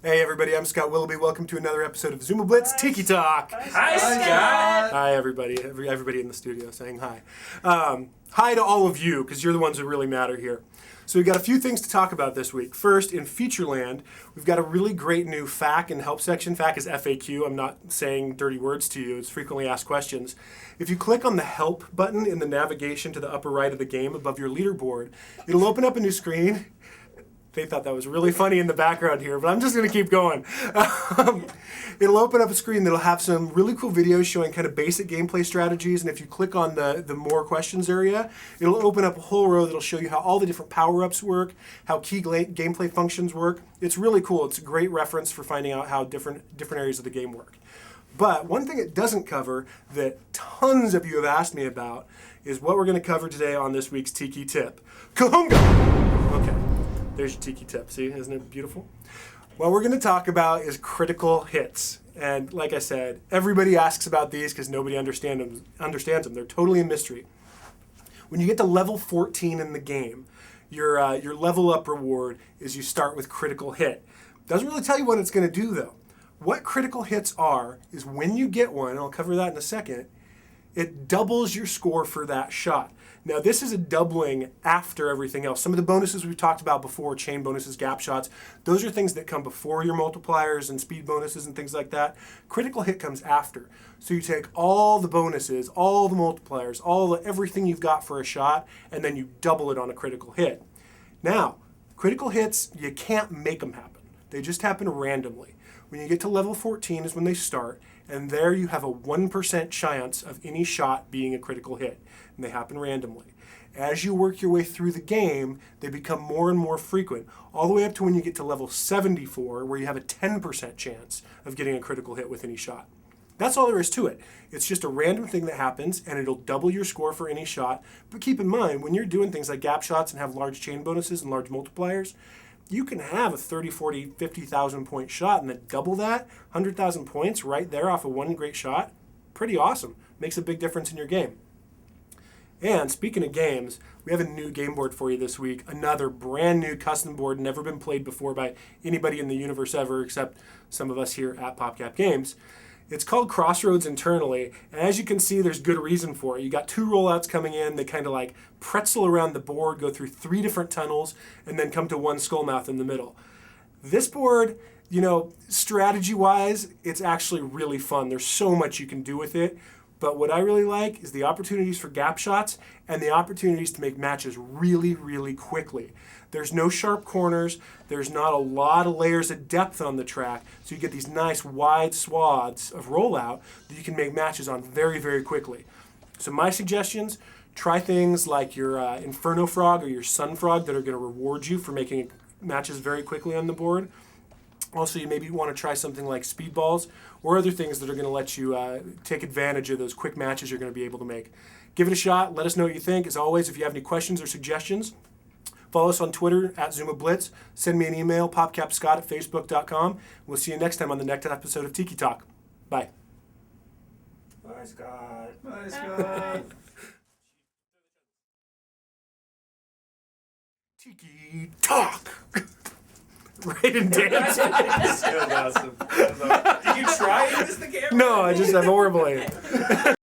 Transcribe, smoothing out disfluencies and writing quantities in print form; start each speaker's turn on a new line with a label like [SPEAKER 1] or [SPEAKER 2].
[SPEAKER 1] Hey everybody, I'm Scott Willoughby. Welcome to another episode of Zuma Blitz Tiki Talk.
[SPEAKER 2] Hi Scott.
[SPEAKER 1] Hi everybody. Everybody in the studio saying hi. Hi to all of you, because you're the ones who really matter here. So we've got a few things to talk about this week. First, in Featureland, we've got a really great new FAQ and help section. FAQ is FAQ. I'm not saying dirty words to you. It's frequently asked questions. If you click on the help button in the navigation to the upper right of the game above your leaderboard, it'll open up a new screen. They thought that was really funny in the background here, but I'm just going to keep going. It'll open up a screen that'll have some really cool videos showing kind of basic gameplay strategies, and if you click on the more questions area, it'll open up a whole row that'll show you how all the different power-ups work, how key gameplay functions work. It's really cool. It's a great reference for finding out how different areas of the game work. But one thing it doesn't cover that tons of you have asked me about is what we're going to cover today on this week's Tiki Tip. Kahunga! Okay. There's your Tiki Tip. See, isn't it beautiful? What we're going to talk about is critical hits. And like I said, everybody asks about these because nobody understands them. They're totally a mystery. When you get to level 14 in the game, your level up reward is you start with critical hit. Doesn't really tell you what it's going to do, though. What critical hits are is when you get one, and I'll cover that in a second, it doubles your score for that shot. Now, this is a doubling after everything else. Some of the bonuses we've talked about before, chain bonuses, gap shots, those are things that come before your multipliers and speed bonuses and things like that. Critical hit comes after. So you take all the bonuses, all the multipliers, everything you've got for a shot, and then you double it on a critical hit. Now, critical hits, you can't make them happen. They just happen randomly. When you get to level 14 is when they start, and there you have a 1% chance of any shot being a critical hit, and they happen randomly. As you work your way through the game, they become more and more frequent, all the way up to when you get to level 74, where you have a 10% chance of getting a critical hit with any shot. That's all there is to it. It's just a random thing that happens, and it'll double your score for any shot. But keep in mind, when you're doing things like gap shots and have large chain bonuses and large multipliers, you can have a 30, 40, 50,000 point shot and then double that, 100,000 points right there off of one great shot. Pretty awesome. Makes a big difference in your game. And speaking of games, we have a new game board for you this week. Another brand new custom board, never been played before by anybody in the universe ever except some of us here at PopCap Games. It's called Crossroads internally, and as you can see, there's good reason for it. You got two rollouts coming in. They kind of like pretzel around the board, go through 3 different tunnels, and then come to one skull mouth in the middle. This board, strategy-wise, it's actually really fun. There's so much you can do with it. But what I really like is the opportunities for gap shots and the opportunities to make matches really, really quickly. There's no sharp corners. There's not a lot of layers of depth on the track. So you get these nice wide swaths of rollout that you can make matches on very, very quickly. So my suggestions, try things like your Inferno Frog or your Sun Frog that are going to reward you for making matches very quickly on the board. Also, you maybe want to try something like Speedballs or other things that are going to let you take advantage of those quick matches you're going to be able to make. Give it a shot. Let us know what you think. As always, if you have any questions or suggestions, follow us on Twitter at Zuma Blitz. Send me an email, popcapscott@facebook.com. We'll see you next time on the next episode of Tiki Talk. Bye.
[SPEAKER 2] Bye Scott.
[SPEAKER 3] Bye, Scott.
[SPEAKER 1] Tiki Talk. Right and dance.
[SPEAKER 2] That was awesome. Did you try it? Is the camera?
[SPEAKER 1] No, I'm horrible at it.